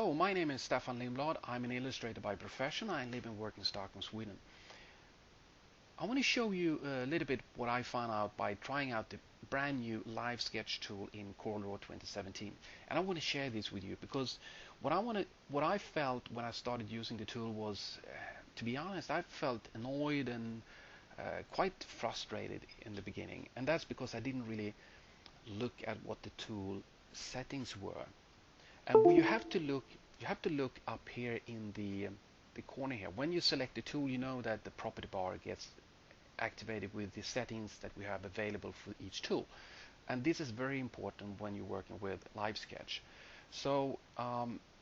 Hello, my name is Stefan Lindblad. I'm an illustrator by profession. I live and work in Stockholm, Sweden. I want to show you a little bit what I found out by trying out the brand new LiveSketch tool in CorelDRAW 2017. And I want to share this with you because what I felt when I started using the tool was, to be honest, I felt annoyed and quite frustrated in the beginning. And that's because I didn't really look at what the tool settings were. And you have to look up here in the corner here. When you select the tool, you know that the property bar gets activated with the settings that we have available for each tool. And this is very important when you're working with LiveSketch. So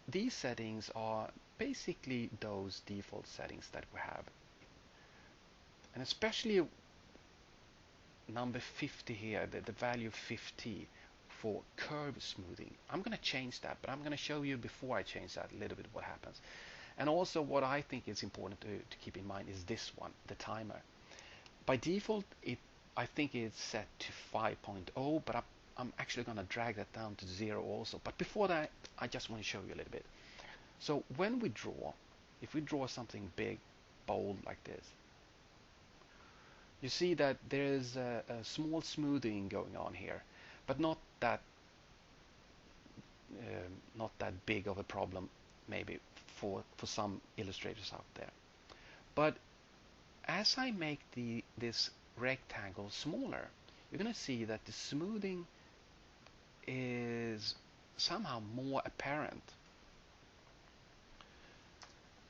these settings are basically those default settings that we have. And especially number 50 here, the value 50 for curve smoothing. I'm going to change that, but I'm going to show you before I change that a little bit what happens. And also what I think is important to keep in mind is this one, the timer. By default, I think it's set to 5.0, but I'm actually going to drag that down to 0 also. But before that, I just want to show you a little bit. So when we draw, if we draw something big, bold like this, you see that there's a small smoothing going on here, but not that big of a problem maybe for some illustrators out there. But as I make this rectangle smaller, you're going to see that the smoothing is somehow more apparent.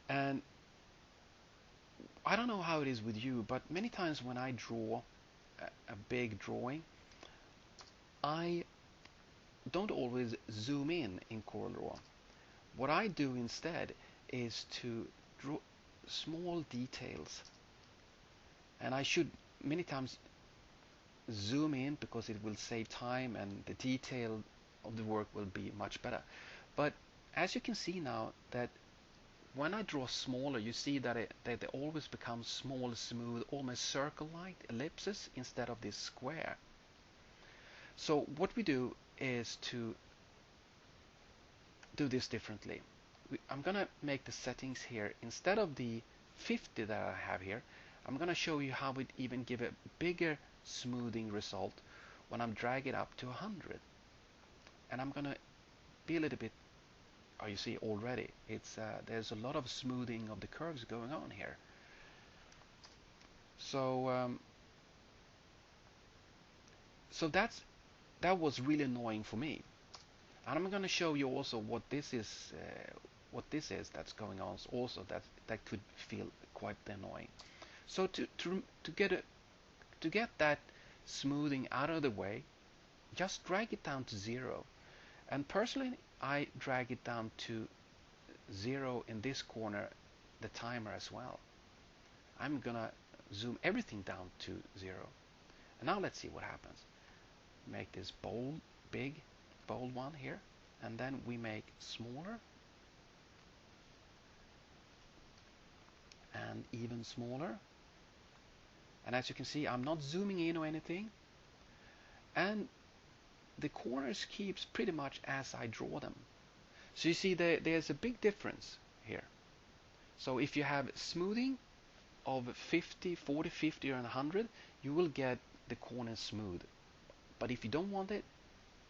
And I don't know how it is with you, but many times when I draw a big drawing, I don't always zoom in CorelDRAW. What I do instead is to draw small details, and I should many times zoom in because it will save time and the detail of the work will be much better. But as you can see now, that when I draw smaller, you see that they always become small, smooth, almost circle-like ellipses instead of this square. So what we do is to do this differently. I'm going to make the settings here, instead of the 50 that I have here, I'm going to show you how it even give a bigger smoothing result when I'm drag it up to 100. And I'm going to be a little bit, you see already, there's a lot of smoothing of the curves going on here. So that was really annoying for me. And I'm going to show you also what this is that's going on also that could feel quite annoying. So to get that smoothing out of the way, just drag it down to 0. And personally, I drag it down to 0 in this corner, the timer as well. I'm gonna zoom everything down to 0. And now let's see what happens. Make this bold, big, bold one here, and then we make smaller and even smaller. And as you can see, I'm not zooming in or anything, and the corners keeps pretty much as I draw them. So you see there's a big difference here. So if you have smoothing of 50, 40, 50 or 100, you will get the corners smooth. But if you don't want it,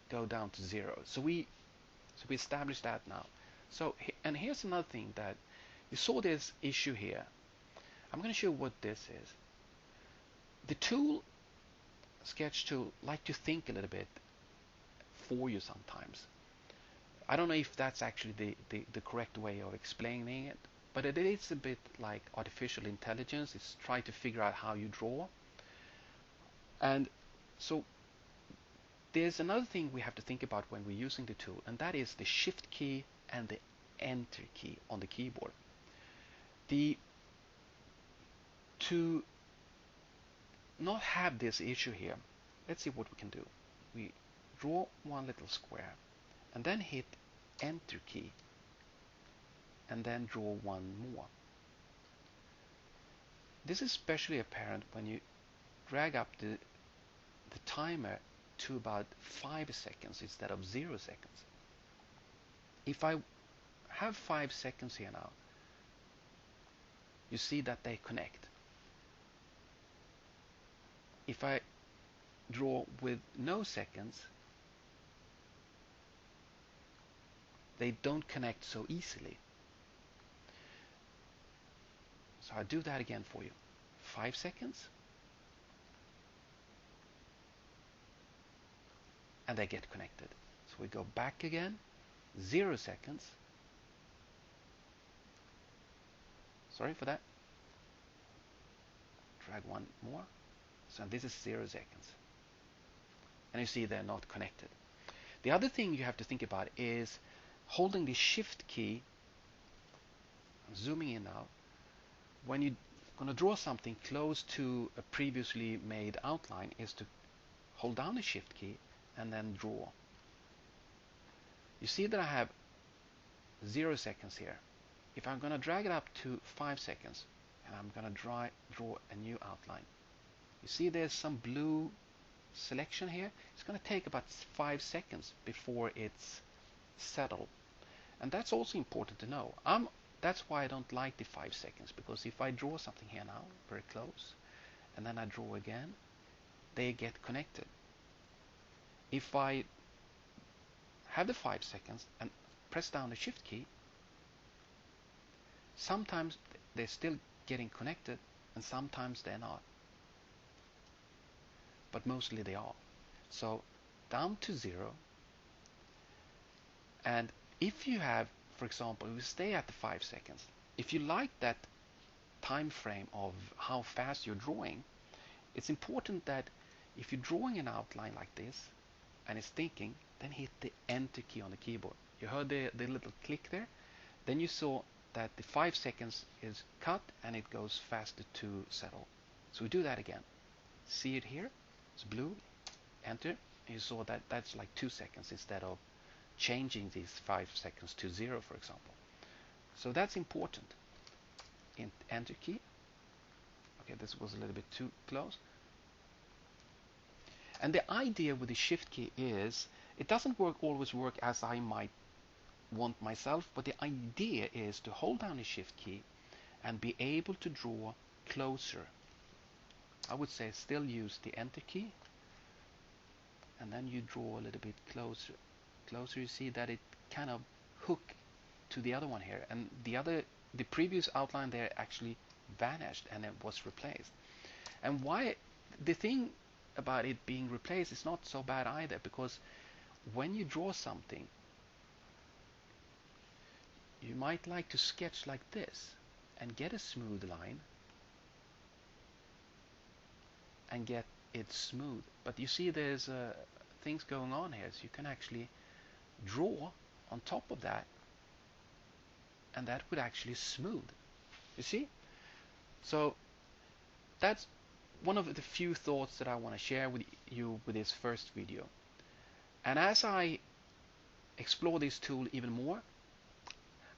go down to 0. So we established that now. So and here's another thing that you saw this issue here. I'm going to show you what this is. The tool, sketch tool, like to think a little bit for you sometimes. I don't know if that's actually the correct way of explaining it, but it is a bit like artificial intelligence. It's trying to figure out how you draw. And so there's another thing we have to think about when we're using the tool, and that is the shift key and the enter key on the keyboard. To not have this issue here, let's see what we can do. We draw one little square and then hit enter key and then draw one more. This is especially apparent when you drag up the timer to about 5 seconds instead of 0 seconds. If I have 5 seconds here now, you see that they connect. If I draw with no seconds, they don't connect so easily. So I do that again for you. 5 seconds, and they get connected. So we go back again, 0 seconds. Sorry for that. Drag one more. So this is 0 seconds. And you see they're not connected. The other thing you have to think about is holding the shift key. I'm zooming in now. When you're going to draw something close to a previously made outline, is to hold down the shift key and then draw. You see that I have 0 seconds here. If I'm going to drag it up to 5 seconds and I'm going to draw a new outline, you see there's some blue selection here. It's going to take about 5 seconds before it's settled. And that's also important to know. That's why I don't like the 5 seconds, because if I draw something here now, very close, and then I draw again, they get connected. If I have the 5 seconds and press down the shift key, sometimes they're still getting connected and sometimes they're not. But mostly they are. So down to 0. And if you have, for example, we stay at the 5 seconds. If you like that time frame of how fast you're drawing, it's important that if you're drawing an outline like this and it's thinking, then hit the enter key on the keyboard. You heard the little click there? Then you saw that the 5 seconds is cut and it goes faster to settle. So we do that again. See it here? It's blue. Enter. And you saw that that's like 2 seconds instead of changing these 5 seconds to 0, for example. So that's important. Enter key. Okay, this was a little bit too close. And the idea with the shift key is it doesn't always work as I might want myself, but the idea is to hold down the shift key and be able to draw closer. I would say still use the enter key, and then you draw a little bit closer. You see that it kind of hook to the other one here, and the previous outline there actually vanished and it was replaced. And why the thing about it being replaced is not so bad either, because when you draw something, you might like to sketch like this and get a smooth line and get it smooth. But you see there's things going on here, so you can actually draw on top of that and that would actually smooth. You see? So that's one of the few thoughts that I want to share with you with this first video. And as I explore this tool even more,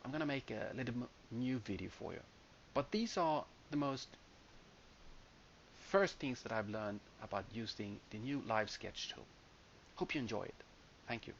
I'm going to make a little new video for you. But these are the most first things that I've learned about using the new LiveSketch tool. Hope you enjoy it. Thank you.